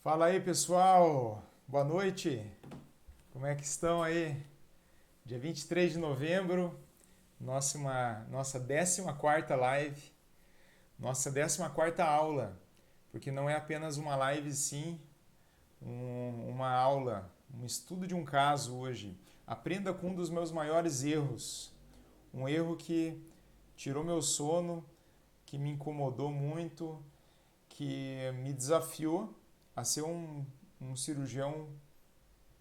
Fala aí, pessoal. Boa noite. Como é que estão aí? Dia 23 de novembro, nossa 14ª live, nossa 14ª aula, porque não é apenas uma live, sim, uma aula, um estudo de um caso hoje. Aprenda com um dos meus maiores erros, um erro que tirou meu sono, que me incomodou muito, que me desafiou a ser um cirurgião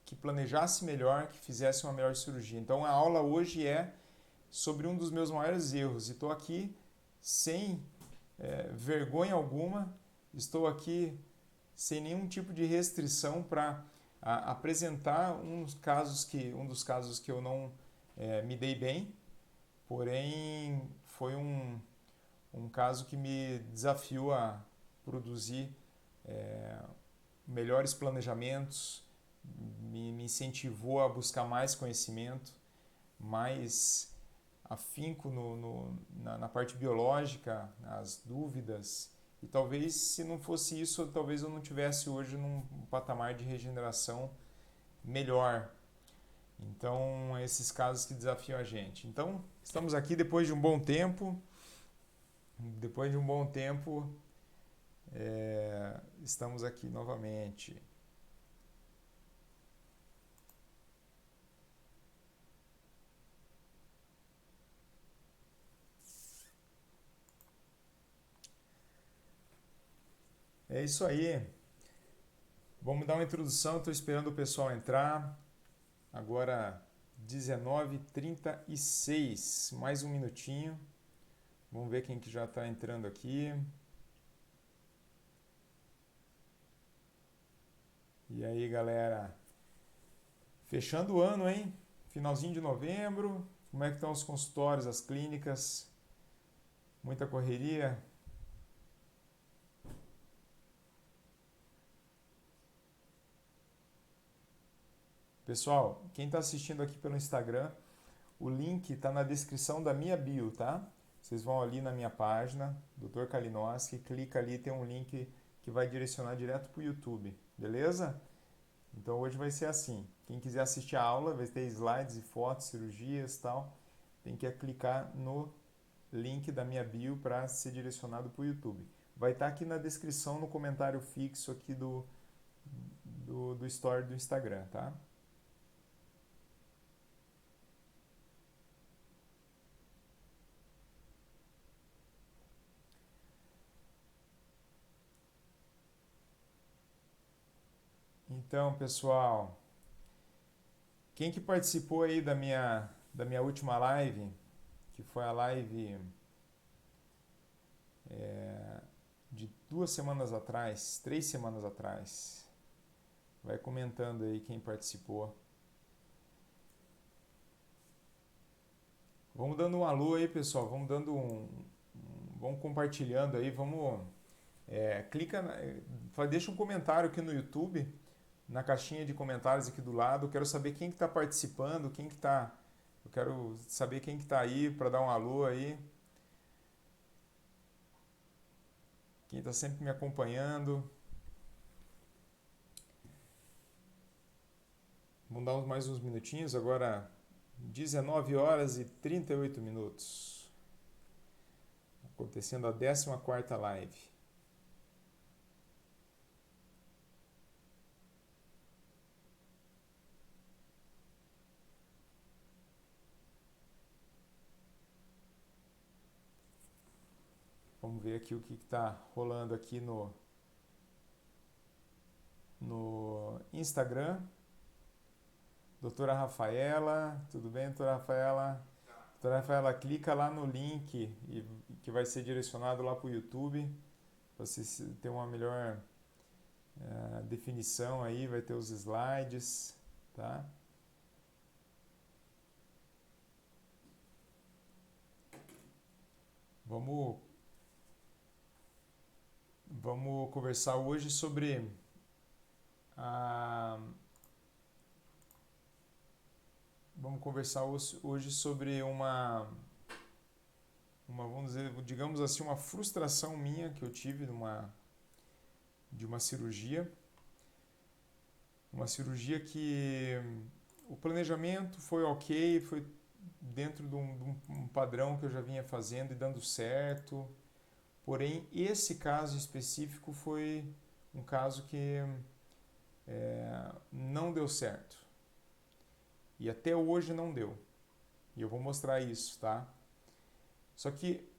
que planejasse melhor, que fizesse uma melhor cirurgia. Então a aula hoje é sobre um dos meus maiores erros e estou aqui sem vergonha alguma, estou aqui sem nenhum tipo de restrição para apresentar um dos casos que eu não me dei bem, porém foi um caso que me desafiou a produzir melhores planejamentos, me incentivou a buscar mais conhecimento, mais afinco na parte biológica, as dúvidas. E talvez, se não fosse isso, talvez eu não tivesse hoje num patamar de regeneração melhor. Então, esses casos que desafiam a gente. Então, estamos aqui depois de um bom tempo. Depois de um bom tempo, estamos aqui novamente. É isso aí. Vamos dar uma introdução, estou esperando o pessoal entrar. Agora 19h36, mais um minutinho. Vamos ver quem que já está entrando aqui. E aí, galera? Fechando o ano, hein? Finalzinho de novembro. Como é que estão os consultórios, as clínicas? Muita correria? Pessoal, quem está assistindo aqui pelo Instagram, o link está na descrição da minha bio, tá? Vocês vão ali na minha página, Dr. Kalinowski, clica ali, tem um link que vai direcionar direto para o YouTube, beleza? Então hoje vai ser assim. Quem quiser assistir a aula, vai ter slides e fotos, cirurgias e tal. Tem que clicar no link da minha bio para ser direcionado para o YouTube. Vai estar aqui na descrição, no comentário fixo aqui do story do Instagram, tá? Então, pessoal, quem que participou aí da minha última live, que foi a live de 2 semanas atrás, 3 semanas atrás, vai comentando aí quem participou. Vamos dando um alô aí, pessoal. Vamos compartilhando aí. Clica, deixa um comentário aqui no YouTube, na caixinha de comentários aqui do lado. Eu quero saber quem que está participando, quem que tá. Eu quero saber quem que está aí para dar um alô aí. Quem está sempre me acompanhando. Vamos dar mais uns minutinhos. Agora 19h38. Acontecendo a 14ª live. Vamos ver aqui o que está rolando aqui no Instagram. Doutora Rafaela, tudo bem, doutora Rafaela? Doutora Rafaela, clica lá no link que vai ser direcionado lá para o YouTube, para você ter uma melhor definição aí, vai ter os slides, tá? Vamos, vamos conversar hoje sobre a vamos conversar hoje sobre vamos dizer, digamos assim, uma frustração minha que eu tive de uma cirurgia. Uma cirurgia que o planejamento foi ok, foi dentro de um padrão que eu já vinha fazendo e dando certo. Porém, esse caso específico foi um caso que não deu certo. E até hoje não deu. E eu vou mostrar isso, tá? Só que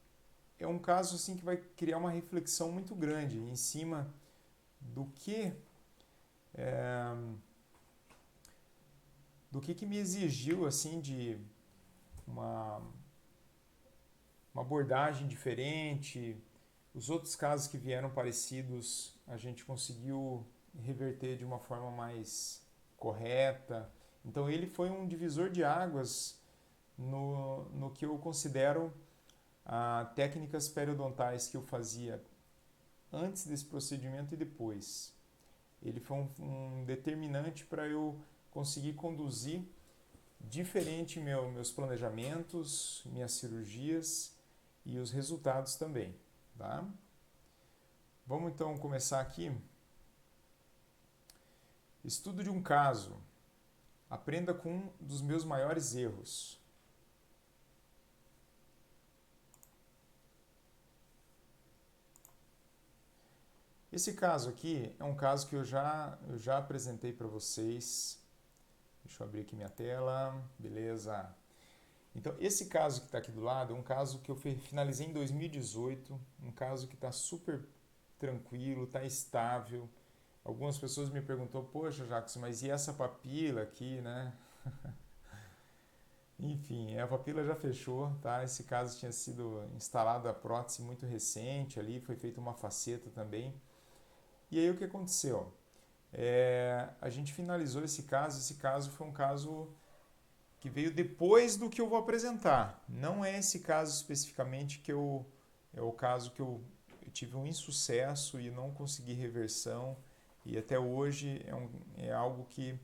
é um caso assim que vai criar uma reflexão muito grande em cima do que é, que me exigiu assim de uma, uma abordagem diferente. Os outros casos que vieram parecidos, a gente conseguiu reverter de uma forma mais correta. Então ele foi um divisor de águas no que eu considero técnicas periodontais que eu fazia antes desse procedimento e depois. Ele foi um determinante para eu conseguir conduzir diferente meus planejamentos, minhas cirurgias e os resultados também, tá? Vamos então começar aqui. Estudo de um caso. Aprenda com um dos meus maiores erros. Esse caso aqui é um caso que eu já apresentei para vocês. Deixa eu abrir aqui minha tela. Beleza. Então, esse caso que está aqui do lado é um caso que eu finalizei em 2018. Um caso que está super tranquilo, está estável. Algumas pessoas me perguntou, poxa, Jacques, mas e essa papila aqui, né? Enfim, a papila já fechou, tá? Esse caso tinha sido instalada a prótese muito recente ali, foi feita uma faceta também. E aí o que aconteceu? A gente finalizou esse caso foi um caso que veio depois do que eu vou apresentar. Não é esse caso especificamente é o caso que eu tive um insucesso e não consegui reversão e até hoje é algo que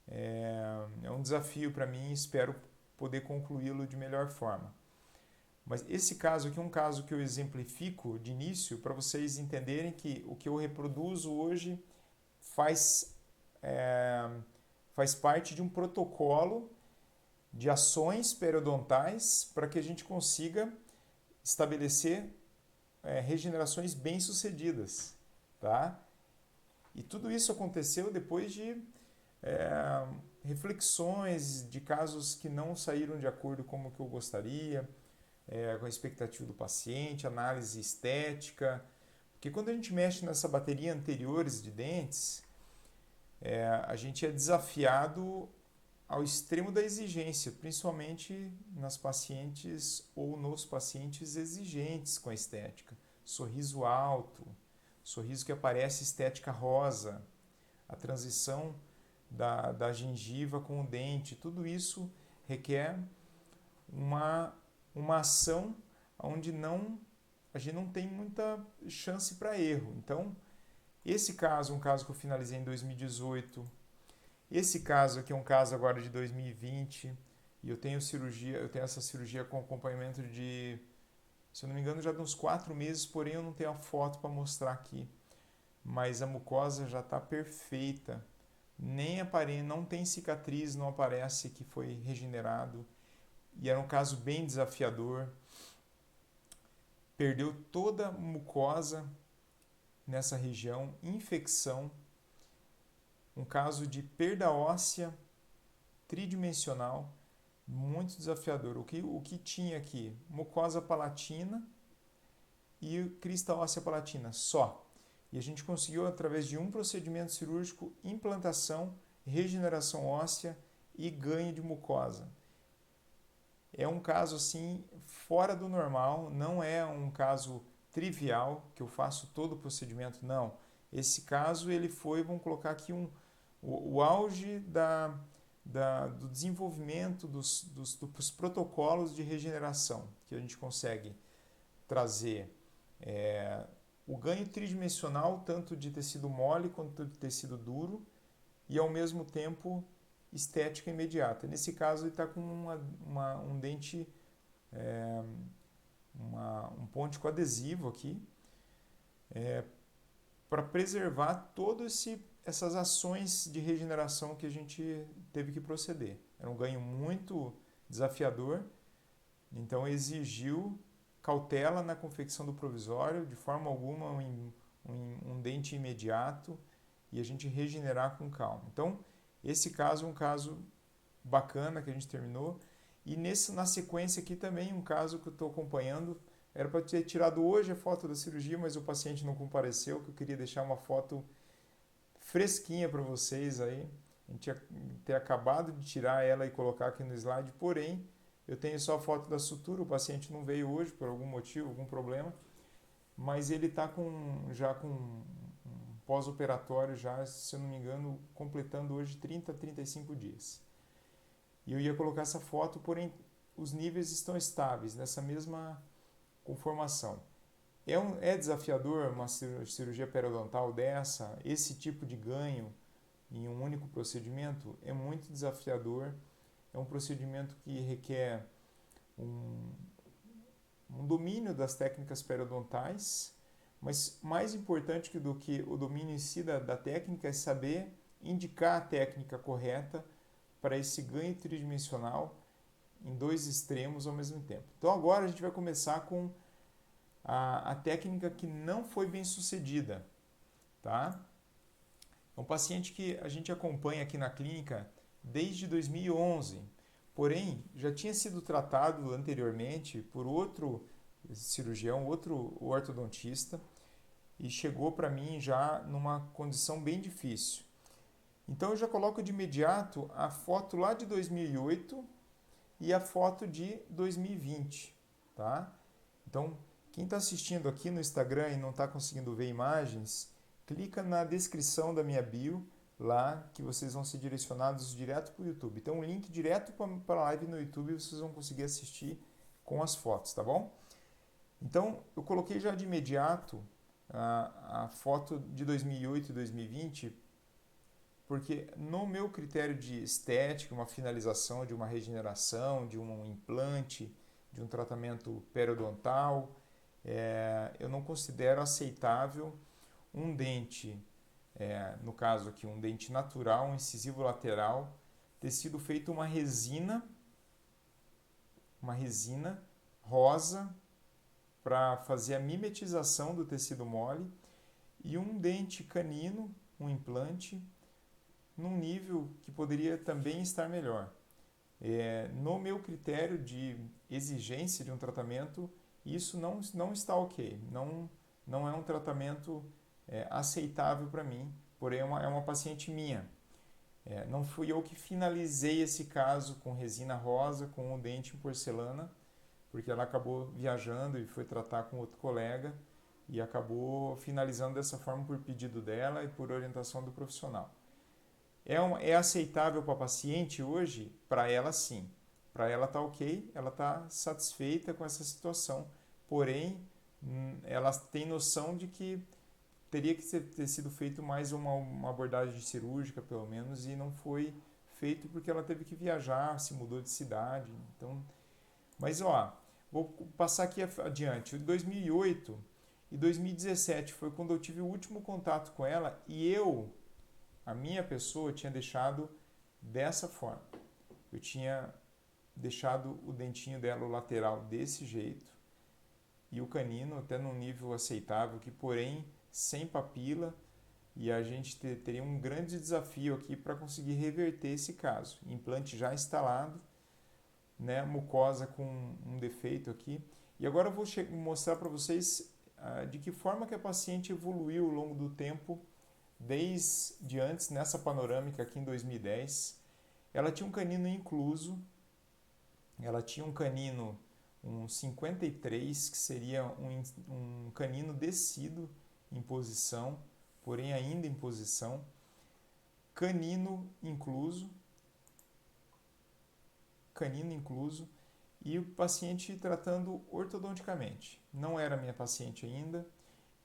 é um desafio para mim e espero poder concluí-lo de melhor forma. Mas esse caso aqui é um caso que eu exemplifico de início para vocês entenderem que o que eu reproduzo hoje faz, faz parte de um protocolo de ações periodontais para que a gente consiga estabelecer regenerações bem-sucedidas, tá? E tudo isso aconteceu depois de reflexões de casos que não saíram de acordo com o que eu gostaria, com a expectativa do paciente, análise estética. Porque quando a gente mexe nessa bateria anteriores de dentes, a gente é desafiado ao extremo da exigência, principalmente nas pacientes ou nos pacientes exigentes com a estética. Sorriso alto, sorriso que aparece estética rosa, a transição da gengiva com o dente, tudo isso requer uma ação onde a gente não tem muita chance para erro. Então, esse caso, um caso que eu finalizei em 2018, esse caso aqui é um caso agora de 2020 e eu tenho essa cirurgia com acompanhamento de, se eu não me engano, já de uns 4 meses, porém eu não tenho a foto para mostrar aqui. Mas a mucosa já está perfeita, não tem cicatriz, não aparece que foi regenerado. E era um caso bem desafiador. Perdeu toda a mucosa nessa região, infecção, um caso de perda óssea tridimensional, muito desafiador. O que tinha aqui? Mucosa palatina e crista óssea palatina, só. E a gente conseguiu, através de um procedimento cirúrgico, implantação, regeneração óssea e ganho de mucosa. É um caso assim fora do normal, não é um caso trivial que eu faço todo o procedimento, não. Esse caso ele foi, vamos colocar aqui o auge do desenvolvimento dos protocolos de regeneração, que a gente consegue trazer o ganho tridimensional tanto de tecido mole quanto de tecido duro e ao mesmo tempo estética imediata. Nesse caso, ele está com um dente, um ponte com adesivo aqui, para preservar todo essas ações de regeneração que a gente teve que proceder. Era um ganho muito desafiador, então exigiu cautela na confecção do provisório, de forma alguma um dente imediato, e a gente regenerar com calma. Então, esse caso é um caso bacana que a gente terminou. E na sequência aqui também um caso que eu estou acompanhando. Era para ter tirado hoje a foto da cirurgia, mas o paciente não compareceu, que eu queria deixar uma foto fresquinha para vocês aí. A gente ia ter acabado de tirar ela e colocar aqui no slide, porém eu tenho só a foto da sutura, o paciente não veio hoje por algum motivo, algum problema, mas ele está já com um pós-operatório, já, se eu não me engano, completando hoje 30 a 35 dias. E eu ia colocar essa foto, porém os níveis estão estáveis nessa mesma conformação. É desafiador uma cirurgia periodontal dessa, esse tipo de ganho em um único procedimento? É muito desafiador. É um procedimento que requer um domínio das técnicas periodontais, mas mais importante do que o domínio em si da técnica é saber indicar a técnica correta para esse ganho tridimensional em dois extremos ao mesmo tempo. Então agora a gente vai começar com a técnica que não foi bem sucedida, tá? É um paciente que a gente acompanha aqui na clínica desde 2011, porém já tinha sido tratado anteriormente por outro cirurgião, outro ortodontista, e chegou para mim já numa condição bem difícil. Então eu já coloco de imediato a foto lá de 2008 e a foto de 2020, tá? Então, quem está assistindo aqui no Instagram e não está conseguindo ver imagens, clica na descrição da minha bio, lá que vocês vão ser direcionados direto para o YouTube. Tem um link direto para a live no YouTube e vocês vão conseguir assistir com as fotos, tá bom? Então, eu coloquei já de imediato a foto de 2008 e 2020, porque no meu critério de estética, uma finalização de uma regeneração, de um implante, de um tratamento periodontal, eu não considero aceitável um dente, no caso aqui um dente natural, um incisivo lateral, ter sido feito uma resina rosa para fazer a mimetização do tecido mole e um dente canino, um implante, num nível que poderia também estar melhor. No meu critério de exigência de um tratamento, isso não está ok, não é um tratamento aceitável para mim, porém é uma paciente minha. Não fui eu que finalizei esse caso com resina rosa, com um dente em porcelana, porque ela acabou viajando e foi tratar com outro colega e acabou finalizando dessa forma por pedido dela e por orientação do profissional. É aceitável para a paciente hoje? Para ela, sim. Para ela está ok, ela está satisfeita com essa situação. Porém, ela tem noção de que teria que ter sido feito mais uma abordagem cirúrgica, pelo menos, e não foi feito porque ela teve que viajar, se mudou de cidade. Então, mas, vou passar aqui adiante. Em 2008 e 2017 foi quando eu tive o último contato com ela e a minha pessoa tinha deixado dessa forma. Eu tinha deixado o dentinho dela, o lateral, desse jeito e o canino até num nível aceitável, que porém sem papila, e a gente teria um grande desafio aqui para conseguir reverter esse caso. Implante já instalado, né, mucosa com um defeito aqui. E agora eu vou mostrar para vocês de que forma que a paciente evoluiu ao longo do tempo, desde antes, nessa panorâmica aqui em 2010. Ela tinha um canino incluso, ela tinha um canino, um 53, que seria um canino descido em posição, porém ainda em posição, canino incluso, e o paciente tratando ortodonticamente. Não era minha paciente ainda,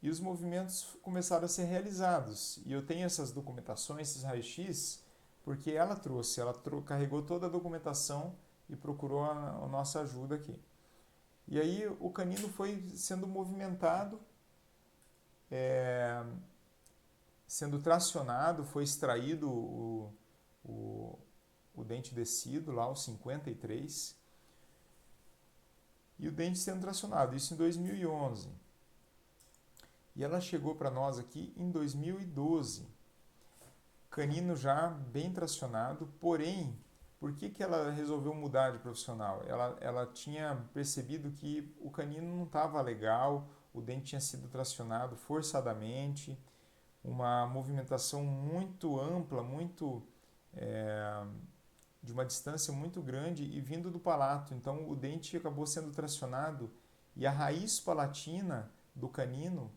e os movimentos começaram a ser realizados. E eu tenho essas documentações, esses raios-x, porque ela carregou toda a documentação e procurou a nossa ajuda aqui. E aí o canino foi sendo movimentado sendo tracionado, foi extraído o dente descido, lá o 53, e o dente sendo tracionado, isso em 2011. E ela chegou para nós aqui em 2012, canino já bem tracionado, porém, por que ela resolveu mudar de profissional? Ela tinha percebido que o canino não estava legal, o dente tinha sido tracionado forçadamente, uma movimentação muito ampla, muito de uma distância muito grande e vindo do palato. Então o dente acabou sendo tracionado e a raiz palatina do canino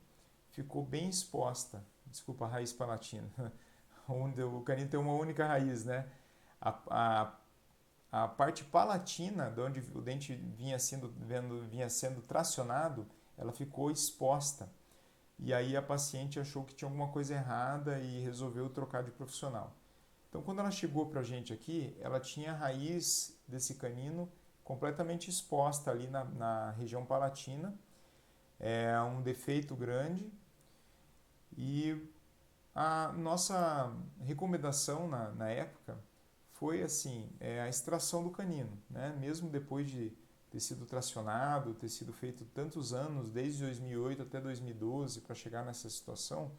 ficou bem exposta. Desculpa, a raiz palatina. Onde o canino tem uma única raiz, né? A, a parte palatina, de onde o dente vinha sendo tracionado, ela ficou exposta. E aí a paciente achou que tinha alguma coisa errada e resolveu trocar de profissional. Então, quando ela chegou para a gente aqui, ela tinha a raiz desse canino completamente exposta ali na região palatina, é um defeito grande, e a nossa recomendação na época foi assim, a extração do canino, né? Mesmo depois de ter sido tracionado, ter sido feito tantos anos, desde 2008 até 2012, para chegar nessa situação,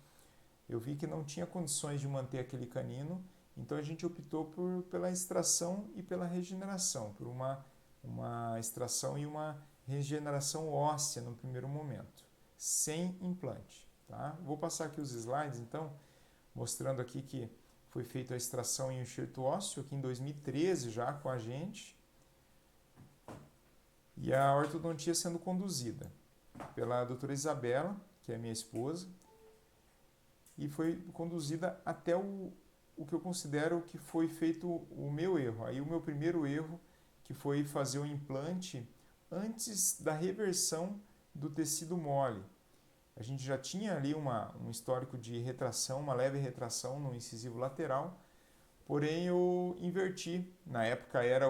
eu vi que não tinha condições de manter aquele canino, então a gente optou pela extração e pela regeneração, por uma extração e uma regeneração óssea no primeiro momento, sem implante. Tá? Vou passar aqui os slides, então, mostrando aqui que foi feita a extração em enxerto ósseo, aqui em 2013 já com a gente, e a ortodontia sendo conduzida pela doutora Isabela, que é minha esposa, e foi conduzida até o que eu considero que foi feito o meu erro. Aí o meu primeiro erro, que foi fazer o implante antes da reversão do tecido mole. A gente já tinha ali um histórico de retração, uma leve retração no incisivo lateral, porém eu inverti. Na época era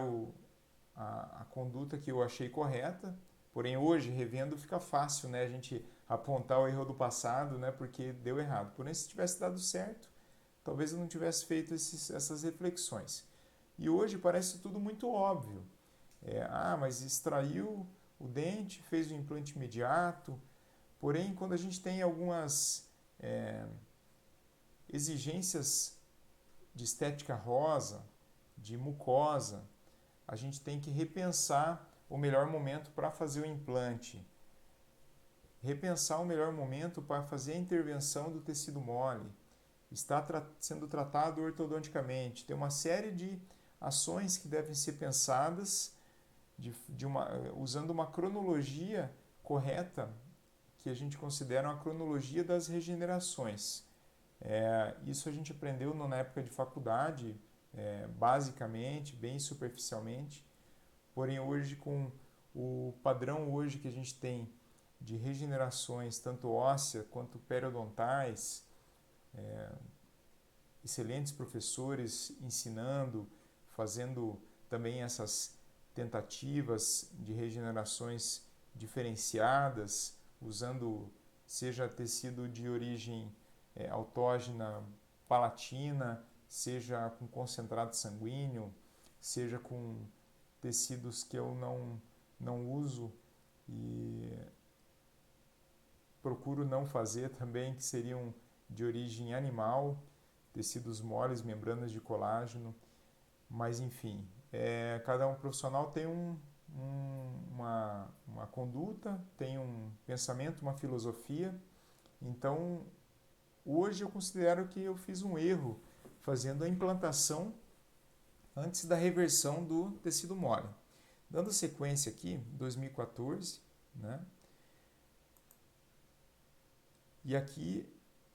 a conduta que eu achei correta, porém hoje, revendo, fica fácil, né, a gente apontar o erro do passado, né, porque deu errado. Porém, se tivesse dado certo, talvez eu não tivesse feito essas reflexões. E hoje parece tudo muito óbvio. Mas extraiu o dente, fez o implante imediato. Porém, quando a gente tem algumas exigências de estética rosa, de mucosa, a gente tem que repensar o melhor momento para fazer o implante, repensar o melhor momento para fazer a intervenção do tecido mole, está sendo tratado ortodonticamente. Tem uma série de ações que devem ser pensadas usando uma cronologia correta, que a gente considera uma cronologia das regenerações. Isso a gente aprendeu na época de faculdade, basicamente, bem superficialmente, porém hoje com o padrão hoje que a gente tem de regenerações, tanto óssea quanto periodontais, excelentes professores ensinando, fazendo também essas tentativas de regenerações diferenciadas, usando seja tecido de origem autógena palatina, seja com concentrado sanguíneo, seja com tecidos que eu não uso e procuro não fazer também, que seriam de origem animal, tecidos moles, membranas de colágeno, mas enfim, cada um profissional tem uma conduta, tem um pensamento, uma filosofia. Então, hoje eu considero que eu fiz um erro fazendo a implantação antes da reversão do tecido mole. Dando sequência aqui, 2014, né? E aqui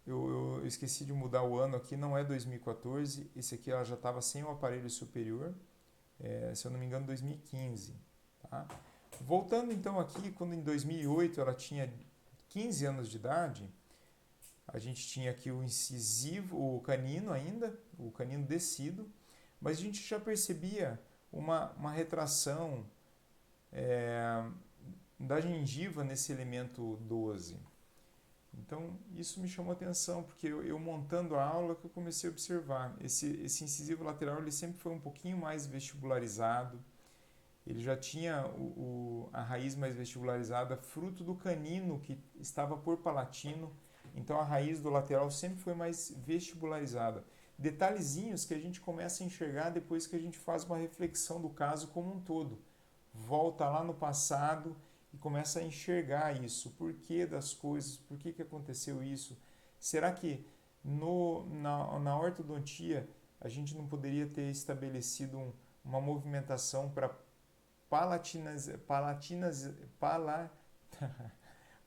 eu esqueci de mudar o ano aqui, não é 2014, esse aqui ela já estava sem o aparelho superior, se eu não me engano 2015. Tá? Voltando então aqui, quando em 2008 ela tinha 15 anos de idade, a gente tinha aqui o incisivo, o canino ainda, o canino descido, mas a gente já percebia uma retração da gengiva nesse elemento 12. Então, isso me chamou a atenção, porque eu montando a aula que eu comecei a observar. Esse incisivo lateral ele sempre foi um pouquinho mais vestibularizado, ele já tinha a raiz mais vestibularizada, fruto do canino que estava por palatino, então a raiz do lateral sempre foi mais vestibularizada. Detalhezinhos que a gente começa a enxergar depois que a gente faz uma reflexão do caso como um todo. Volta lá no passado e começa a enxergar isso, o porquê das coisas, por que aconteceu isso. Será que na ortodontia a gente não poderia ter estabelecido uma movimentação para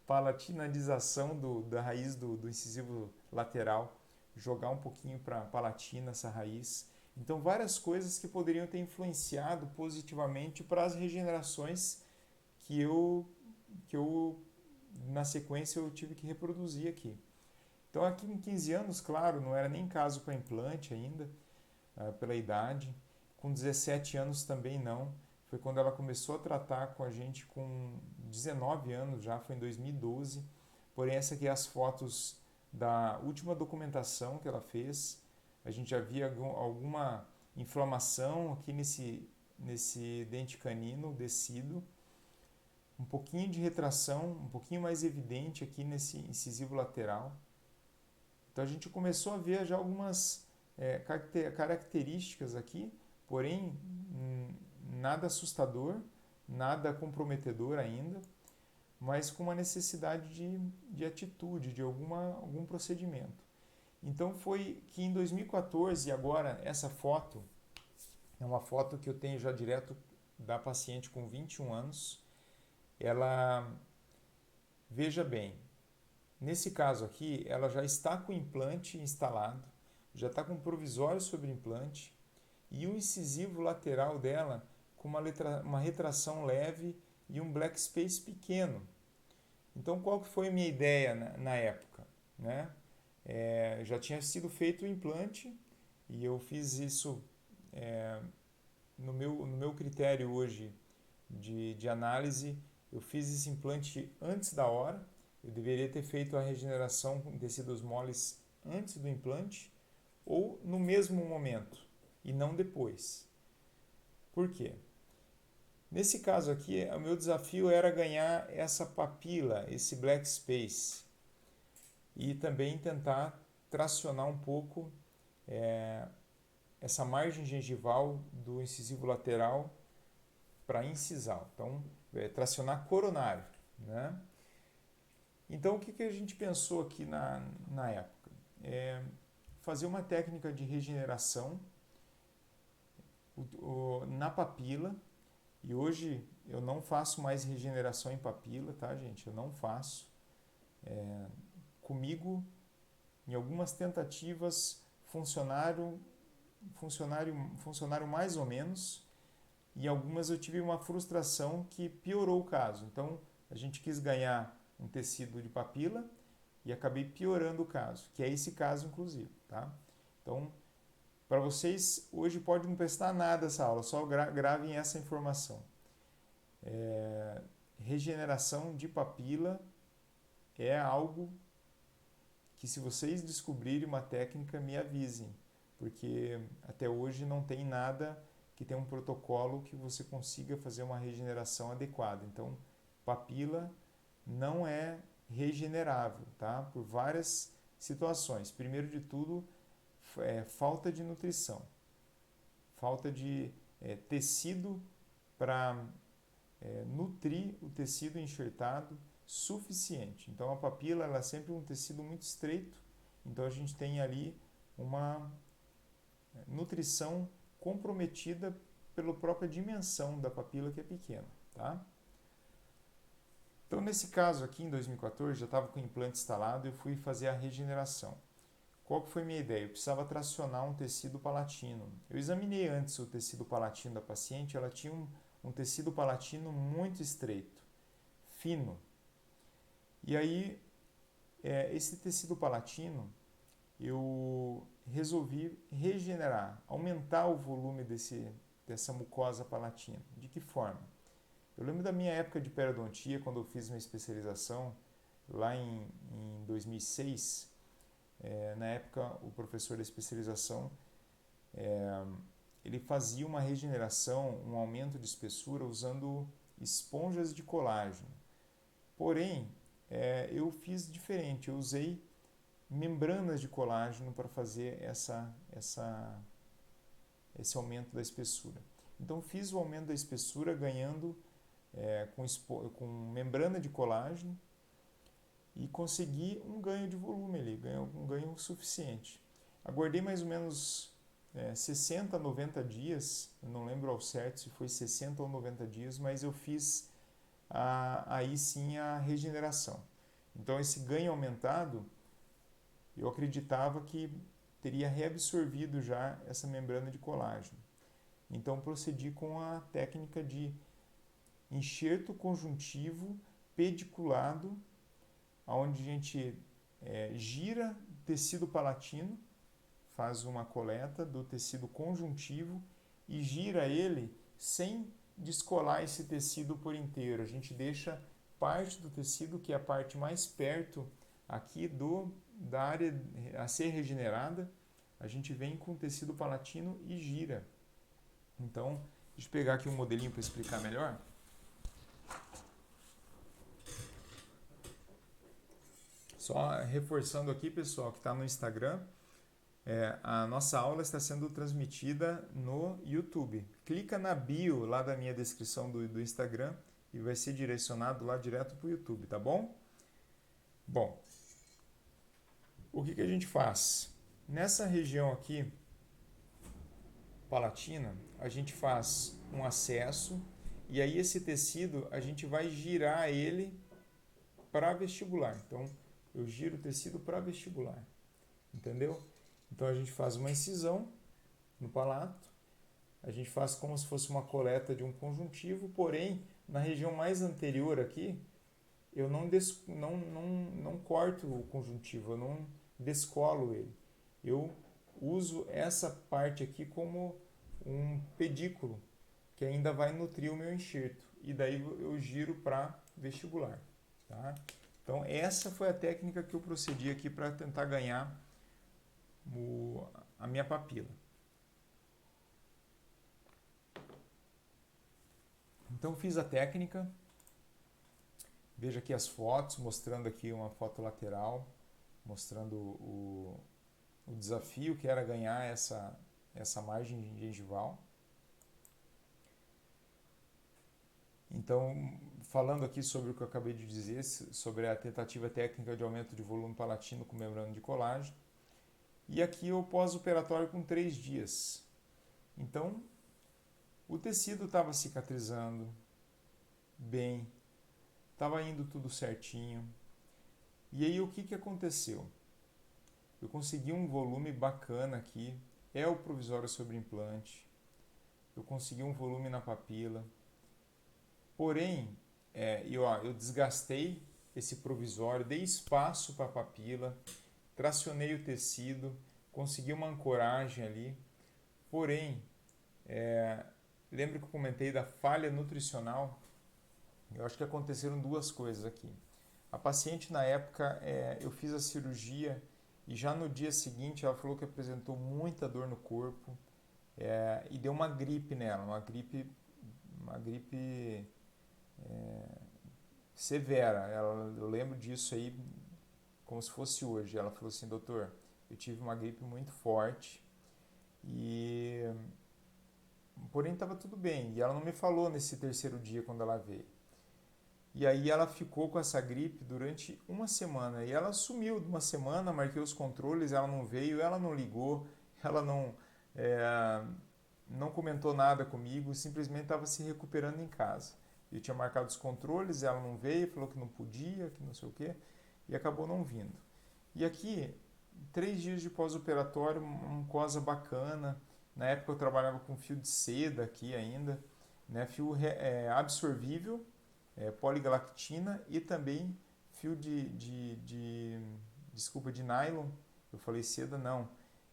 palatinadização da raiz do incisivo lateral, jogar um pouquinho para a palatina essa raiz. Então, várias coisas que poderiam ter influenciado positivamente para as regenerações que eu na sequência eu tive que reproduzir aqui. Então, aqui em 15 anos, claro, não era nem caso para implante ainda, pela idade. Com 17 anos também não. Foi quando ela começou a tratar com a gente com 19 anos, já foi em 2012. Porém, essa aqui é as fotos da última documentação que ela fez. A gente já via alguma inflamação aqui nesse dente canino descido. Um pouquinho de retração, um pouquinho mais evidente aqui nesse incisivo lateral. Então a gente começou a ver já algumas características aqui, porém nada assustador, nada comprometedor ainda, mas com uma necessidade de atitude, de algum procedimento. Então foi que em 2014, agora essa foto é uma foto que eu tenho já direto da paciente com 21 anos. Ela, veja bem, nesse caso aqui, ela já está com o implante instalado, já está com um provisório sobre o implante e o incisivo lateral dela com uma retração leve e um black space pequeno. Então, qual que foi a minha ideia na época? Né? Já tinha sido feito o implante e eu fiz isso no meu critério hoje de análise. Eu fiz esse implante antes da hora. Eu deveria ter feito a regeneração com tecidos moles antes do implante ou no mesmo momento e não depois. Por quê? Nesse caso aqui, o meu desafio era ganhar essa papila, esse black space e também tentar tracionar um pouco essa margem gengival do incisivo lateral para incisal. Então, tracionar coronário, né? Então, o que a gente pensou aqui na época? Fazer uma técnica de regeneração na papila, e hoje eu não faço mais regeneração em papila, tá, gente? Eu não faço. Comigo, em algumas tentativas, funcionaram mais ou menos, e em algumas eu tive uma frustração que piorou o caso. Então, a gente quis ganhar um tecido de papila e acabei piorando o caso, que é esse caso inclusive, tá? Então, para vocês, hoje pode não prestar nada essa aula, só gravem essa informação. Regeneração de papila é algo que, se vocês descobrirem uma técnica, me avisem, porque até hoje não tem nada que tenha um protocolo que você consiga fazer uma regeneração adequada. Então, papila não é regenerável, tá? Por várias situações. Primeiro de tudo, falta de nutrição, falta de tecido para nutrir o tecido enxertado suficiente. Então a papila ela é sempre um tecido muito estreito, então a gente tem ali uma nutrição comprometida pela própria dimensão da papila, que é pequena, tá? Então, nesse caso aqui, em 2014, já estava com o implante instalado e eu fui fazer a regeneração. Qual que foi a minha ideia? Eu precisava tracionar um tecido palatino. Eu examinei antes o tecido palatino da paciente, ela tinha um tecido palatino muito estreito, fino. E aí, esse tecido palatino, eu resolvi regenerar, aumentar o volume dessa mucosa palatina. De que forma? Eu lembro da minha época de periodontia, quando eu fiz minha especialização, lá em 2006, na época o professor da especialização, ele fazia uma regeneração, um aumento de espessura usando esponjas de colágeno. Porém, eu fiz diferente, eu usei membranas de colágeno para fazer esse aumento da espessura. Então fiz o aumento da espessura ganhando com membrana de colágeno e consegui um ganho de volume ali, um ganho suficiente. Aguardei mais ou menos 60 a 90 dias, eu não lembro ao certo se foi 60 ou 90 dias, mas eu fiz aí sim a regeneração. Então esse ganho aumentado, eu acreditava que teria reabsorvido já essa membrana de colágeno. Então procedi com a técnica de enxerto conjuntivo pediculado, onde a gente gira o tecido palatino, faz uma coleta do tecido conjuntivo e gira ele sem descolar esse tecido por inteiro. A gente deixa parte do tecido, que é a parte mais perto aqui da área a ser regenerada, a gente vem com o tecido palatino e gira. Então, deixa eu pegar aqui um modelinho para explicar melhor. Só reforçando aqui, pessoal, que está no Instagram, a nossa aula está sendo transmitida no YouTube. Clica na bio lá da minha descrição do Instagram e vai ser direcionado lá direto para o YouTube, tá bom? Bom, o que a gente faz? Nessa região aqui, palatina, a gente faz um acesso e aí esse tecido a gente vai girar ele para vestibular. Então, eu giro o tecido para vestibular, entendeu? Então, a gente faz uma incisão no palato, a gente faz como se fosse uma coleta de um conjuntivo, porém, na região mais anterior aqui, eu não corto o conjuntivo, eu não descolo ele. Eu uso essa parte aqui como um pedículo, que ainda vai nutrir o meu enxerto. E daí eu giro para vestibular. Tá? Então, essa foi a técnica que eu procedi aqui para tentar ganhar a minha papila. Então, fiz a técnica. Veja aqui as fotos, mostrando aqui uma foto lateral, mostrando o desafio que era ganhar essa margem gengival. Então, falando aqui sobre o que eu acabei de dizer, sobre a tentativa técnica de aumento de volume palatino com membrana de colágeno. E aqui o pós-operatório com 3 dias. Então, o tecido estava cicatrizando bem, estava indo tudo certinho. E aí o que aconteceu? Eu consegui um volume bacana aqui, é o provisório sobre implante. Eu consegui um volume na papila. Porém, eu desgastei esse provisório, dei espaço para a papila, tracionei o tecido, consegui uma ancoragem ali. Porém, lembra que eu comentei da falha nutricional? Eu acho que aconteceram duas coisas aqui. A paciente, na época, eu fiz a cirurgia e já no dia seguinte ela falou que apresentou muita dor no corpo e deu uma gripe nela, uma gripe severa. Eu lembro disso aí como se fosse hoje. Ela falou assim: doutor, eu tive uma gripe muito forte porém estava tudo bem. E ela não me falou nesse terceiro dia quando ela veio. E aí ela ficou com essa gripe durante uma semana. E ela sumiu de uma semana, marquei os controles, ela não veio, ela não ligou, ela não comentou nada comigo, simplesmente estava se recuperando em casa. Eu tinha marcado os controles, ela não veio, falou que não podia, que não sei o quê, e acabou não vindo. E aqui, 3 dias de pós-operatório, uma mucosa bacana. Na época eu trabalhava com fio de seda aqui ainda, né? Fio absorvível, poligalactina e também fio de nylon. Eu falei seda, não.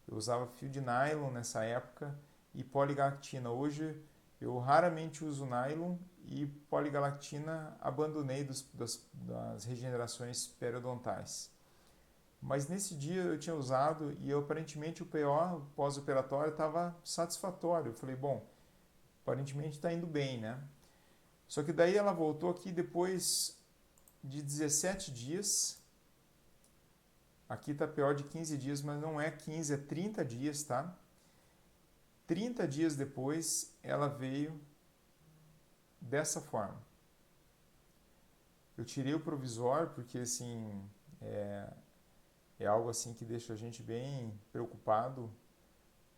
Eu usava fio de nylon nessa época e poligalactina. Hoje Eu raramente uso nylon e poligalactina abandonei das regenerações periodontais. Mas nesse dia eu tinha usado e aparentemente o PO pós-operatório estava satisfatório. Eu falei, bom, aparentemente está indo bem, né? Só que daí ela voltou aqui depois de 17 dias. Aqui está PO de 15 dias, mas não é 15, é 30 dias, tá? 30 dias depois ela veio dessa forma. Eu tirei o provisório porque assim é algo assim que deixa a gente bem preocupado.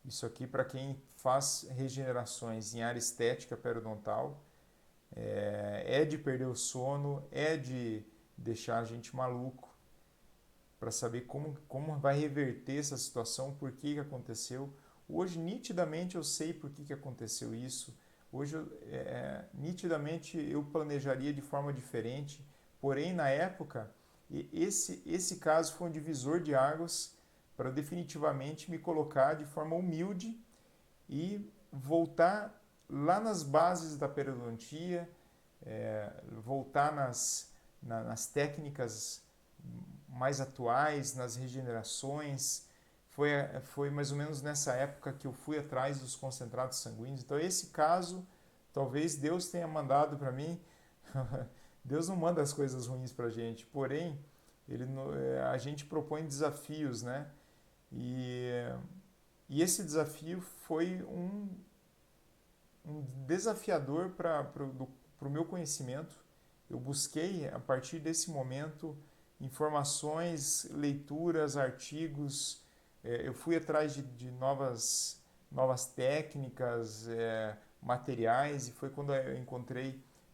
Isso aqui para quem faz regenerações em área estética periodontal é de perder o sono, é de deixar a gente maluco para saber como vai reverter essa situação, por que aconteceu. Hoje, nitidamente, eu sei por que aconteceu isso. Hoje, nitidamente, eu planejaria de forma diferente. Porém, na época, esse caso foi um divisor de águas para definitivamente me colocar de forma humilde e voltar lá nas bases da periodontia, voltar nas técnicas mais atuais, nas regenerações. Foi mais ou menos nessa época que eu fui atrás dos concentrados sanguíneos. Então, esse caso, talvez Deus tenha mandado para mim. Deus não manda as coisas ruins para a gente, porém, a gente propõe desafios, né? E, e esse desafio foi um desafiador para o meu conhecimento. Eu busquei, a partir desse momento, informações, leituras, artigos. Eu fui atrás de novas técnicas, materiais, e foi quando eu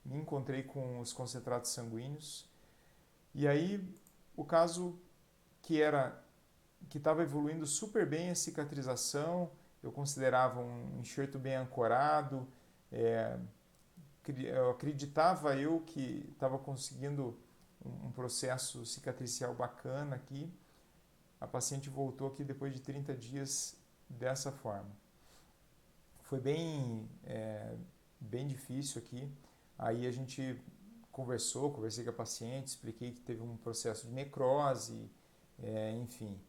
me encontrei com os concentrados sanguíneos. E aí, o caso que estava evoluindo super bem a cicatrização, eu considerava um enxerto bem ancorado, é, eu acreditava que estava conseguindo um processo cicatricial bacana aqui. A paciente voltou aqui depois de 30 dias dessa forma. Foi bem difícil aqui. Aí a gente conversei com a paciente, expliquei que teve um processo de necrose, enfim.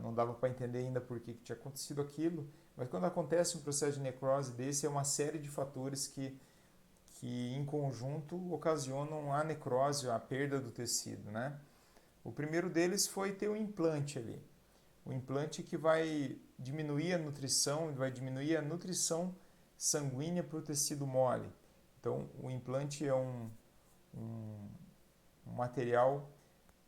Não dava para entender ainda por que tinha acontecido aquilo, mas quando acontece um processo de necrose desse, é uma série de fatores que em conjunto ocasionam a necrose, a perda do tecido, né? O primeiro deles foi ter um implante ali. O implante que vai diminuir a nutrição sanguínea para o tecido mole. Então, o implante é um material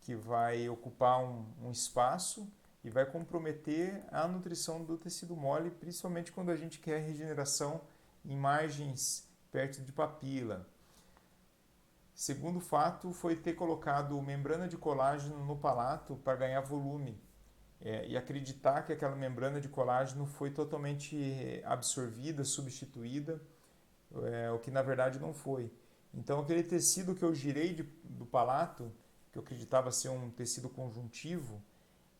que vai ocupar um espaço e vai comprometer a nutrição do tecido mole, principalmente quando a gente quer regeneração em margens perto de papila. Segundo fato foi ter colocado membrana de colágeno no palato para ganhar volume e acreditar que aquela membrana de colágeno foi totalmente absorvida, substituída, o que na verdade não foi. Então aquele tecido que eu girei do palato, que eu acreditava ser um tecido conjuntivo,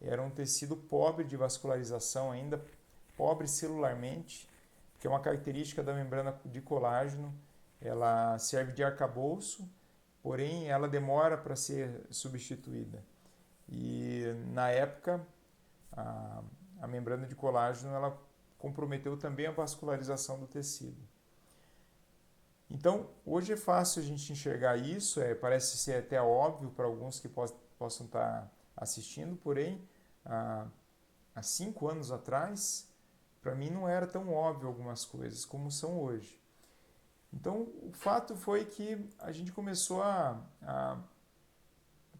era um tecido pobre de vascularização ainda, pobre celularmente, que é uma característica da membrana de colágeno. Ela serve de arcabouço, porém ela demora para ser substituída. E na época, a membrana de colágeno ela comprometeu também a vascularização do tecido. Então, hoje é fácil a gente enxergar isso, parece ser até óbvio para alguns que possam estar assistindo, porém, há 5 anos atrás, para mim não era tão óbvio algumas coisas como são hoje. Então, o fato foi que a gente começou a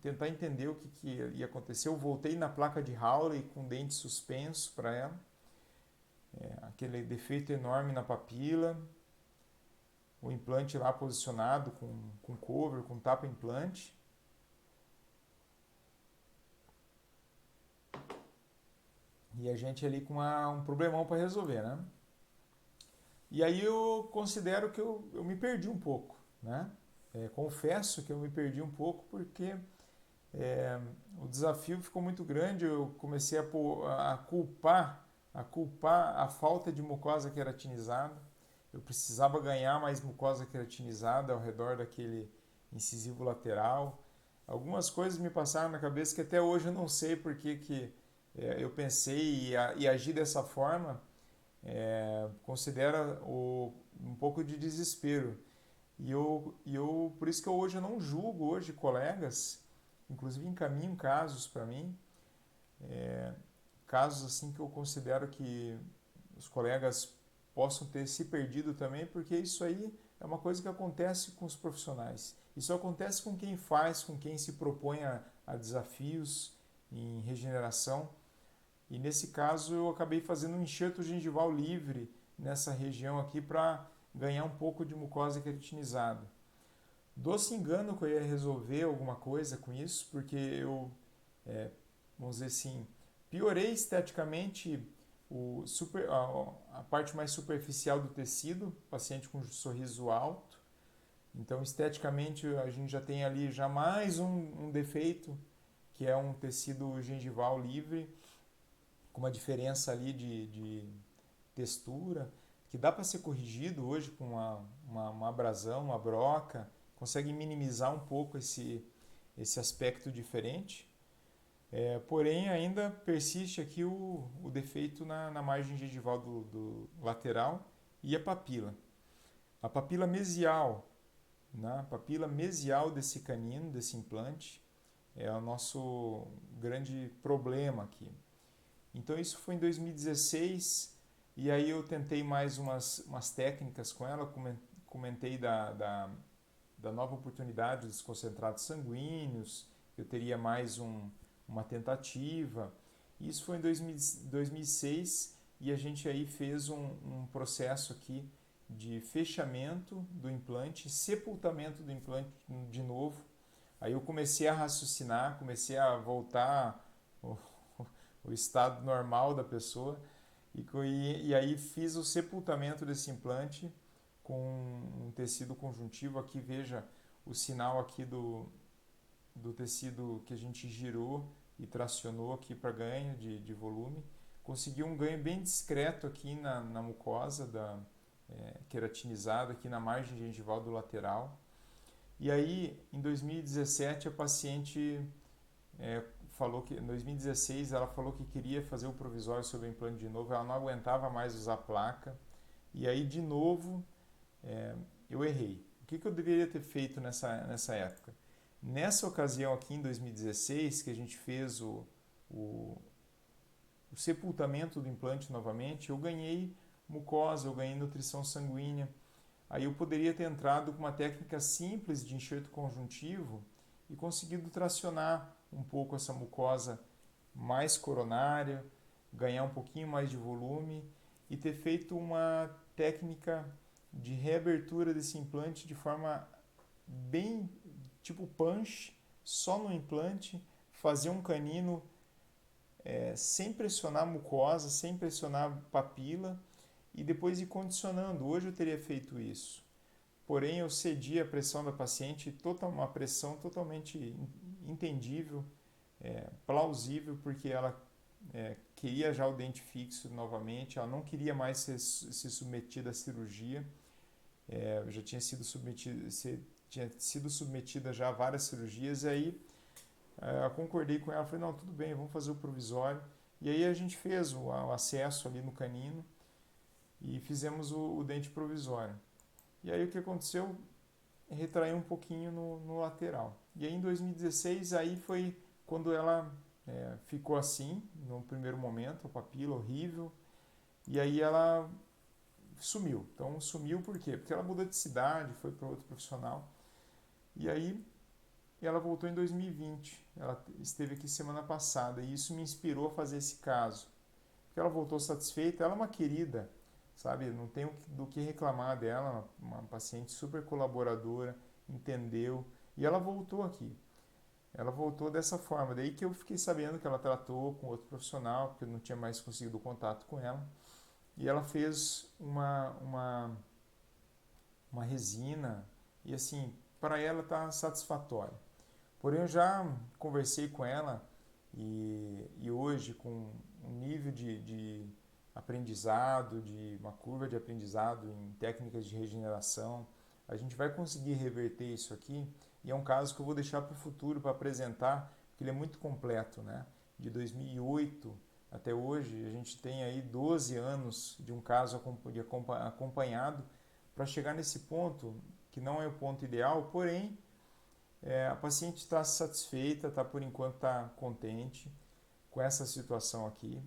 tentar entender o que ia acontecer. Eu voltei na placa de Hawley com dente suspenso para ela, aquele defeito enorme na papila, o implante lá posicionado com cover, com tapa implante. E a gente ali com um problemão para resolver, né? E aí eu considero que eu me perdi um pouco, né? Confesso que eu me perdi um pouco porque o desafio ficou muito grande. Eu comecei a culpar a falta de mucosa queratinizada. eu precisava ganhar mais mucosa queratinizada ao redor daquele incisivo lateral. Algumas coisas me passaram na cabeça que até hoje eu não sei por que eu pensei e agi dessa forma. Considera um pouco de desespero. Por isso que hoje eu não julgo hoje colegas, inclusive encaminho casos para mim, casos assim que eu considero que os colegas possam ter se perdido também, porque isso aí é uma coisa que acontece com os profissionais. Isso acontece com quem faz, com quem se propõe a desafios em regeneração. E nesse caso eu acabei fazendo um enxerto gengival livre nessa região aqui para ganhar um pouco de mucosa queratinizada. Doce engano que eu ia resolver alguma coisa com isso, porque eu, vamos dizer assim, piorei esteticamente a parte mais superficial do tecido, paciente com sorriso alto. Então, esteticamente, a gente já tem ali já mais um defeito, que é um tecido gengival livre, com uma diferença ali de textura, que dá para ser corrigido hoje com uma abrasão, uma broca, consegue minimizar um pouco esse aspecto diferente. Porém, ainda persiste aqui o defeito na margem gengival do lateral e a papila. A papila mesial, né? A papila mesial desse canino, desse implante, é o nosso grande problema aqui. Então isso foi em 2016 e aí eu tentei mais umas técnicas com ela, comentei da nova oportunidade dos concentrados sanguíneos, eu teria mais uma tentativa. Isso foi em 2006 e a gente aí fez um processo aqui de fechamento do implante, sepultamento do implante de novo. Aí eu comecei a raciocinar, comecei a voltar o estado normal da pessoa e aí fiz o sepultamento desse implante com um tecido conjuntivo. Aqui veja o sinal aqui do tecido que a gente girou e tracionou aqui para ganho de volume. Consegui um ganho bem discreto aqui na mucosa queratinizada, aqui na margem gengival do lateral. E aí, em 2017, a paciente falou que, em 2016, ela falou que queria fazer o provisório sobre o implante de novo, ela não aguentava mais usar placa. E aí, de novo, eu errei. O que eu deveria ter feito nessa época? Nessa ocasião aqui, em 2016, que a gente fez o sepultamento do implante novamente, eu ganhei mucosa, eu ganhei nutrição sanguínea. Aí eu poderia ter entrado com uma técnica simples de enxerto conjuntivo e conseguido tracionar um pouco essa mucosa mais coronária, ganhar um pouquinho mais de volume e ter feito uma técnica de reabertura desse implante de forma bem tipo punch, só no implante, fazer um canino sem pressionar a mucosa, sem pressionar a papila e depois ir condicionando. Hoje eu teria feito isso. Porém, eu cedi a pressão da paciente, uma pressão totalmente entendível, plausível, porque ela queria já o dente fixo novamente, ela não queria mais ser submetida à cirurgia, já tinha sido submetida já a várias cirurgias, e aí eu concordei com ela, falei, não, tudo bem, vamos fazer o provisório. E aí a gente fez o acesso ali no canino e fizemos o dente provisório. E aí o que aconteceu? Retraiu um pouquinho no lateral. E aí em 2016, aí foi quando ela ficou assim, no primeiro momento, a papila horrível, e aí ela sumiu. Então sumiu por quê? Porque ela mudou de cidade, foi para outro profissional. E aí ela voltou em 2020. Ela esteve aqui semana passada e isso me inspirou a fazer esse caso. Porque ela voltou satisfeita, ela é uma querida, sabe? Não tenho do que reclamar dela, uma paciente super colaboradora, entendeu, e ela voltou aqui. Ela voltou dessa forma, daí que eu fiquei sabendo que ela tratou com outro profissional, porque eu não tinha mais conseguido contato com ela, e ela fez uma resina, e assim, para ela está satisfatório. Porém, eu já conversei com ela e hoje, com um nível aprendizado, de uma curva de aprendizado em técnicas de regeneração. A gente vai conseguir reverter isso aqui e é um caso que eu vou deixar para o futuro para apresentar, porque ele é muito completo, né? De 2008 até hoje, a gente tem aí 12 anos de um caso acompanhado para chegar nesse ponto, que não é o ponto ideal, porém, a paciente está satisfeita, está por enquanto está contente com essa situação aqui.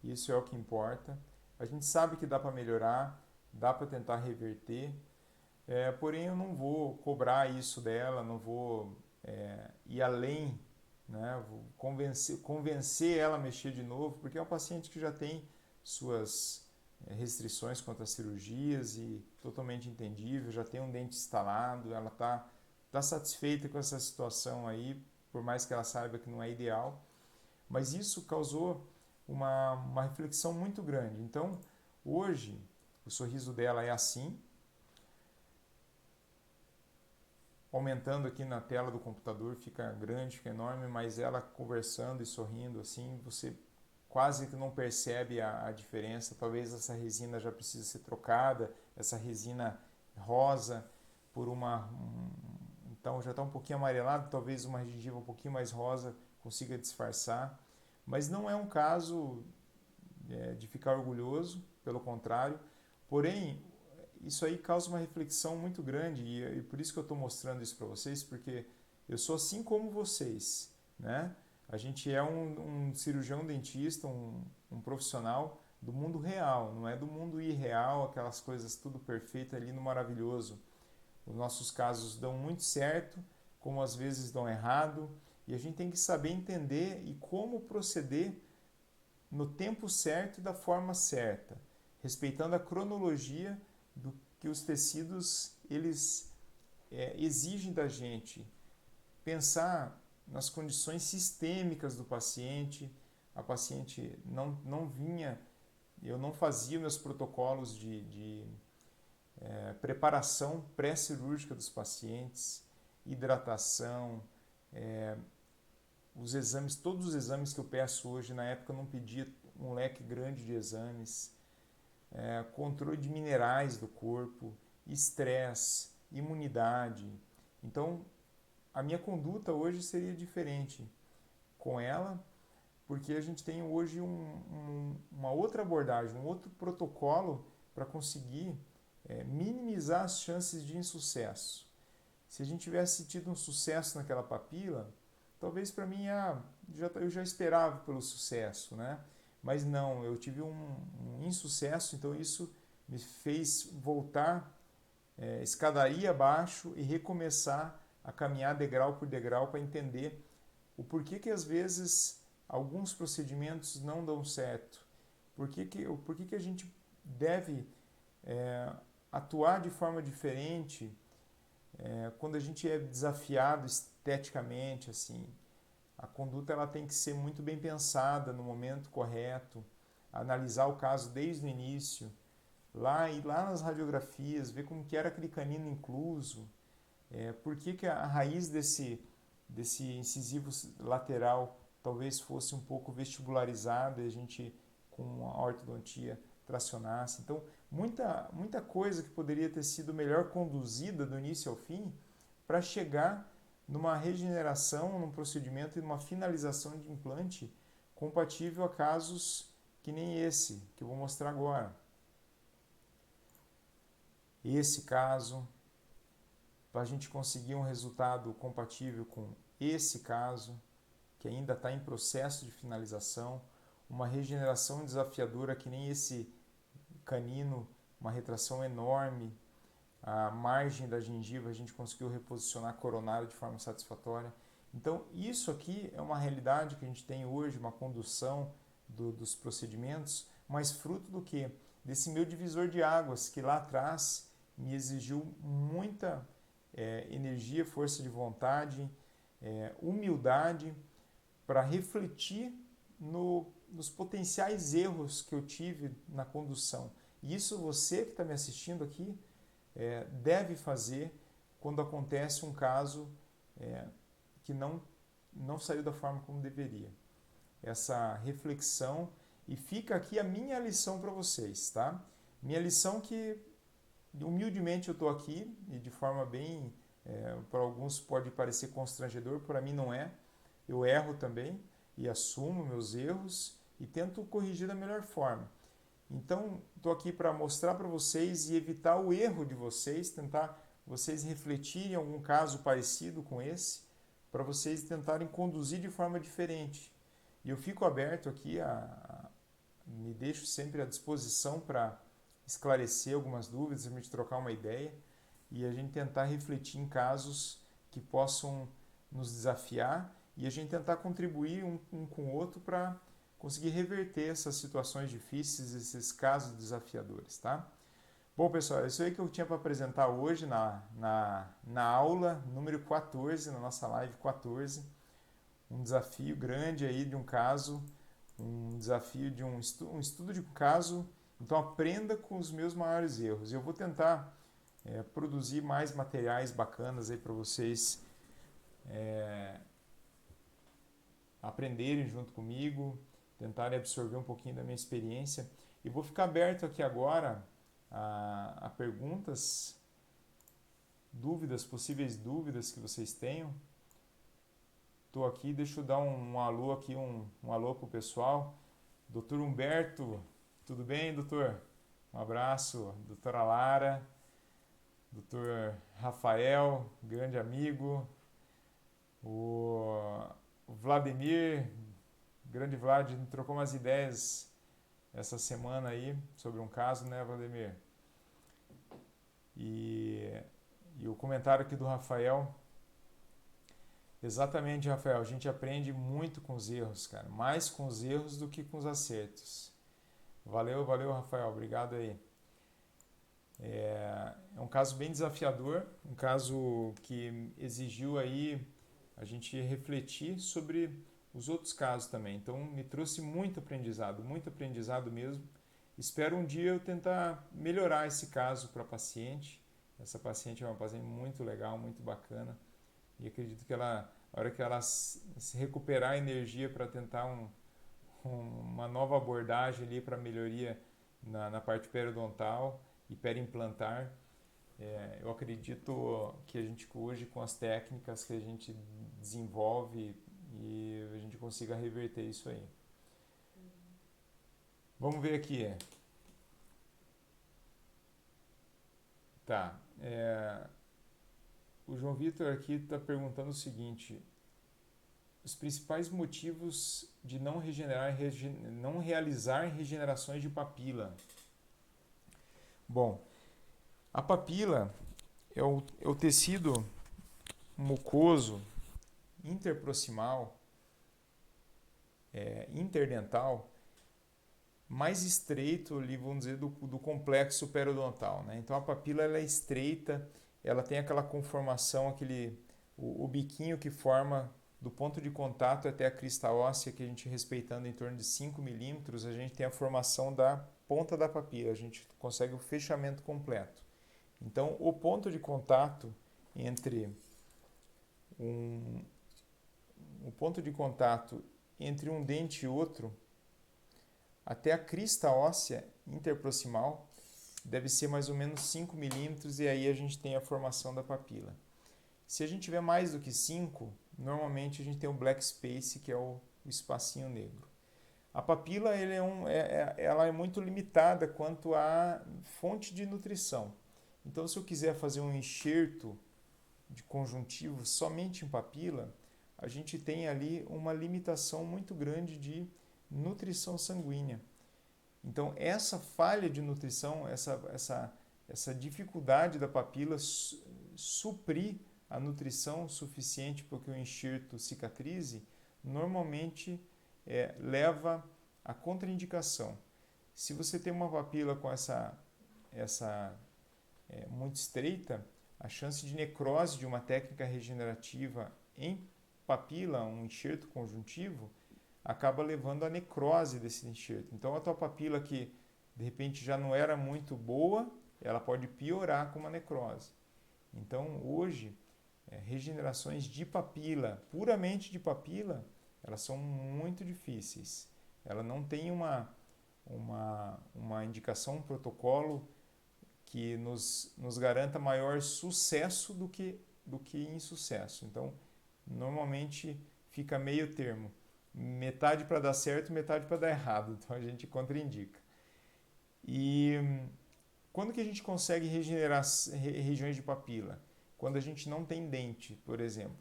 Isso é o que importa. A gente sabe que dá para melhorar, dá para tentar reverter, porém eu não vou cobrar isso dela, não vou ir além, né? Vou convencer ela a mexer de novo, porque é um paciente que já tem suas restrições quanto às cirurgias e totalmente entendível, já tem um dente instalado, ela tá satisfeita com essa situação aí, por mais que ela saiba que não é ideal, mas isso causou uma reflexão muito grande. Então, hoje, o sorriso dela é assim, aumentando aqui na tela do computador, fica grande, fica enorme, mas ela conversando e sorrindo assim, você quase que não percebe a diferença. Talvez essa resina já precise ser trocada, essa resina rosa por então já está um pouquinho amarelado, talvez uma gengiva um pouquinho mais rosa consiga disfarçar, mas não é um caso de ficar orgulhoso, pelo contrário, porém isso aí causa uma reflexão muito grande e por isso que eu estou mostrando isso para vocês, porque eu sou assim como vocês, né? A gente é um cirurgião dentista, um profissional do mundo real, não é do mundo irreal, aquelas coisas tudo perfeito ali no maravilhoso. Os nossos casos dão muito certo, como às vezes dão errado, e a gente tem que saber entender e como proceder no tempo certo e da forma certa, respeitando a cronologia do que os tecidos eles exigem da gente. Pensar nas condições sistêmicas do paciente, a paciente não vinha, eu não fazia meus protocolos de preparação pré-cirúrgica dos pacientes, hidratação, os exames, todos os exames que eu peço hoje, na época eu não pedia um leque grande de exames, controle de minerais do corpo, estresse, imunidade. Então, a minha conduta hoje seria diferente com ela, porque a gente tem hoje uma outra abordagem, um outro protocolo para conseguir minimizar as chances de insucesso. Se a gente tivesse tido um sucesso naquela papila, talvez para mim eu já esperava pelo sucesso, né? Mas não, eu tive um insucesso, então isso me fez voltar escadaria abaixo e recomeçar a caminhar degrau por degrau para entender o porquê que às vezes alguns procedimentos não dão certo, por que a gente deve atuar de forma diferente quando a gente é desafiado esteticamente, assim. A conduta ela tem que ser muito bem pensada no momento correto, analisar o caso desde o início, lá nas radiografias, ver como que era aquele canino incluso, por que a raiz desse incisivo lateral talvez fosse um pouco vestibularizada e a gente com a ortodontia tracionasse. Então, muita coisa que poderia ter sido melhor conduzida do início ao fim para chegar numa regeneração, num procedimento e numa finalização de implante compatível a casos que nem esse, que eu vou mostrar agora. Esse caso, para a gente conseguir um resultado compatível com esse caso, que ainda está em processo de finalização, uma regeneração desafiadora que nem esse canino, uma retração enorme, a margem da gengiva a gente conseguiu reposicionar coronário de forma satisfatória. Então isso aqui é uma realidade que a gente tem hoje, uma condução dos procedimentos, mas fruto do que? Desse meu divisor de águas que lá atrás me exigiu muita energia, força de vontade, humildade para refletir nos potenciais erros que eu tive na condução. E isso você que está me assistindo aqui deve fazer quando acontece um caso que não saiu da forma como deveria. Essa reflexão E fica aqui a minha lição para vocês, tá? Minha lição que, humildemente, eu estou aqui e de forma bem, para alguns pode parecer constrangedor, para mim não é. Eu erro também e assumo meus erros e tento corrigir da melhor forma. Então, estou aqui para mostrar para vocês e evitar o erro de vocês, tentar vocês refletirem em algum caso parecido com esse, para vocês tentarem conduzir de forma diferente. E eu fico aberto aqui, me deixo sempre à disposição para esclarecer algumas dúvidas, a gente trocar uma ideia e a gente tentar refletir em casos que possam nos desafiar e a gente tentar contribuir um com o outro para conseguir reverter essas situações difíceis, esses casos desafiadores, tá? Bom, pessoal, é isso aí que eu tinha para apresentar hoje na aula número 14, na nossa live 14. Um desafio grande aí de um caso, um desafio de um estudo de um caso. Então, aprenda com os meus maiores erros. Eu vou tentar produzir mais materiais bacanas aí para vocês aprenderem junto comigo, tentarem absorver um pouquinho da minha experiência. E vou ficar aberto aqui agora a perguntas, dúvidas, possíveis dúvidas que vocês tenham. Estou aqui, deixa eu dar um alô aqui, um alô para o pessoal. Doutor Humberto, tudo bem, doutor? Um abraço. Doutora Lara, doutor Rafael, grande amigo. O Vladimir, grande Vlad, trocou umas ideias essa semana aí sobre um caso, né, Vladimir? E o comentário aqui do Rafael. Exatamente, Rafael. A gente aprende muito com os erros, cara. Mais com os erros do que com os acertos. Valeu, valeu, Rafael. Obrigado aí. É um caso bem desafiador, um caso que exigiu aí a gente refletir sobre os outros casos também. Então, me trouxe muito aprendizado mesmo. Espero um dia eu tentar melhorar esse caso para a paciente. Essa paciente é uma paciente muito legal, muito bacana. E acredito que ela, na hora que ela se recuperar a energia para tentar uma nova abordagem ali para melhoria na parte periodontal e periimplantar, eu acredito que a gente hoje, com as técnicas que a gente desenvolve, e a gente consiga reverter isso aí. Vamos ver aqui. Tá. O João Vitor aqui está perguntando o seguinte: os principais motivos de não realizar regenerações de papila. Bom, a papila é o tecido mucoso interproximal, interdental, mais estreito ali, vamos dizer, do complexo periodontal, né? Então a papila ela é estreita, ela tem aquela conformação, o biquinho que forma do ponto de contato até a crista óssea, que a gente respeitando em torno de 5 milímetros, a gente tem a formação da ponta da papila, a gente consegue o fechamento completo. Então o ponto de contato entre um dente e outro, até a crista óssea interproximal, deve ser mais ou menos 5 milímetros e aí a gente tem a formação da papila. Se a gente tiver mais do que 5, normalmente a gente tem o black space, que é o espacinho negro. A papila ela é muito limitada quanto à fonte de nutrição. Então, se eu quiser fazer um enxerto de conjuntivo somente em papila, a gente tem ali uma limitação muito grande de nutrição sanguínea. Então, essa falha de nutrição, essa dificuldade da papila suprir a nutrição suficiente para que o enxerto cicatrize, normalmente leva à contraindicação. Se você tem uma papila com essa muito estreita, a chance de necrose de uma técnica regenerativa em papila, um enxerto conjuntivo, acaba levando à necrose desse enxerto. Então, a tua papila que de repente já não era muito boa, ela pode piorar com uma necrose. Então, hoje, regenerações de papila, puramente de papila, elas são muito difíceis. Ela não tem uma indicação, um protocolo que nos garanta maior sucesso do que insucesso. Então, normalmente fica meio termo. Metade para dar certo, metade para dar errado. Então, a gente contraindica. E quando que a gente consegue regenerar regiões de papila? Quando a gente não tem dente, por exemplo.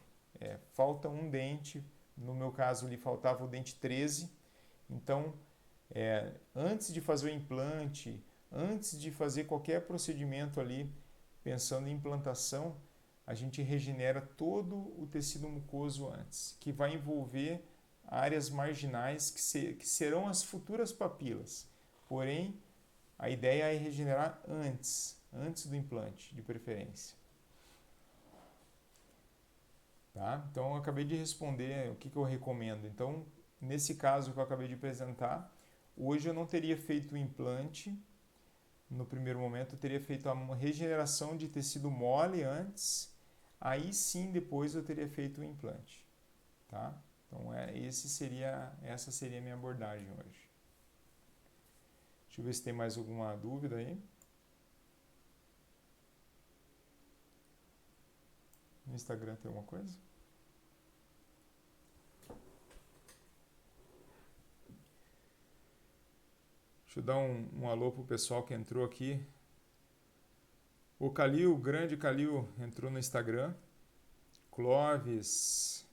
Falta um dente, no meu caso ali faltava o dente 13. Então, antes de fazer o implante, antes de fazer qualquer procedimento ali, pensando em implantação, a gente regenera todo o tecido mucoso antes, que vai envolver áreas marginais que serão as futuras papilas. Porém, a ideia é regenerar antes do implante, de preferência. Tá? Então, eu acabei de responder o que eu recomendo. Então, nesse caso que eu acabei de apresentar, hoje eu não teria feito o implante. No primeiro momento, eu teria feito a regeneração de tecido mole antes. Aí sim, depois eu teria feito o implante. Tá? Então, essa seria a minha abordagem hoje. Deixa eu ver se tem mais alguma dúvida aí. No Instagram tem alguma coisa? Deixa eu dar um alô pro pessoal que entrou aqui. O Calil, o grande Calil, entrou no Instagram. Clóvis,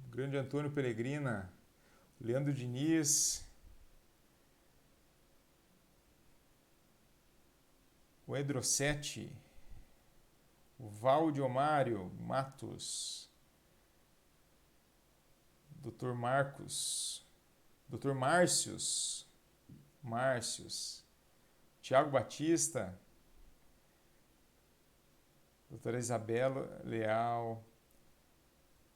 o grande Antônio Peregrina, Leandro Diniz, o Edrosete, o Valdiomário Matos, Dr. Marcos, Dr. Márcios, Tiago Batista, doutora Isabela Leal,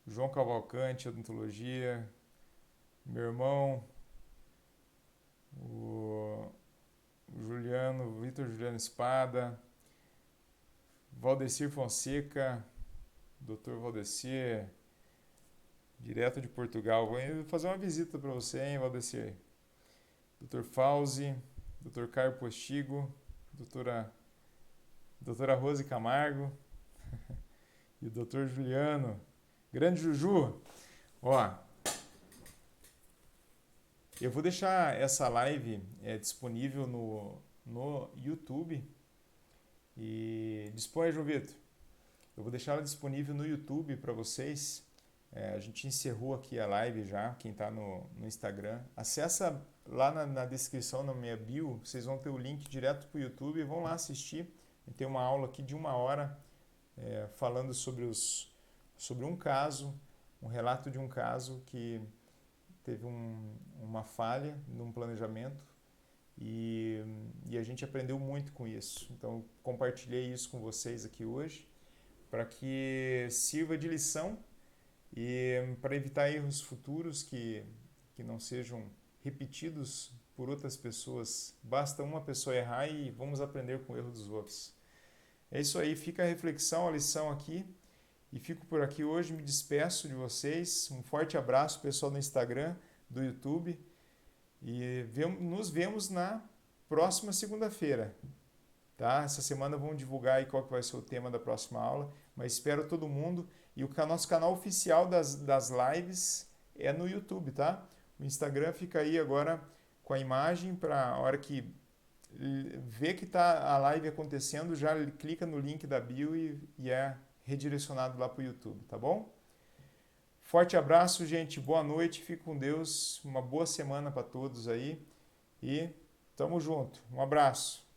João Cavalcante, odontologia, meu irmão, o Vitor Juliano Espada, Valdecir Fonseca, Dr. Valdecir, direto de Portugal. Vou fazer uma visita para você, hein, Valdecir? Dr. Fauzi, Dr. Caio Postigo, doutora Rose Camargo e o Dr. Juliano. Grande Juju! Ó, eu vou deixar essa live disponível no YouTube. E dispõe, João Vitor. Eu vou deixar ela disponível no YouTube para vocês. A gente encerrou aqui a live já, quem está no Instagram. Acessa lá na descrição, na minha bio, vocês vão ter o link direto para o YouTube e vão lá assistir. Tem uma aula aqui de 1 hora falando sobre um caso, um relato de um caso que teve uma falha num planejamento e a gente aprendeu muito com isso. Então, compartilhei isso com vocês aqui hoje para que sirva de lição e para evitar erros futuros que não sejam repetidos por outras pessoas. Basta uma pessoa errar e vamos aprender com o erro dos outros. É isso aí, fica a reflexão, a lição aqui. E fico por aqui hoje, me despeço de vocês. Um forte abraço, pessoal do Instagram, do YouTube. E nos vemos na próxima segunda-feira. Tá? Essa semana vamos divulgar aí qual que vai ser o tema da próxima aula. Mas espero todo mundo. E o nosso canal oficial das lives é no YouTube, tá? O Instagram fica aí agora com a imagem para a hora que vê que está a live acontecendo, já clica no link da bio e é redirecionado lá para o YouTube, tá bom? Forte abraço, gente. Boa noite. Fique com Deus. Uma boa semana para todos aí. E tamo junto. Um abraço.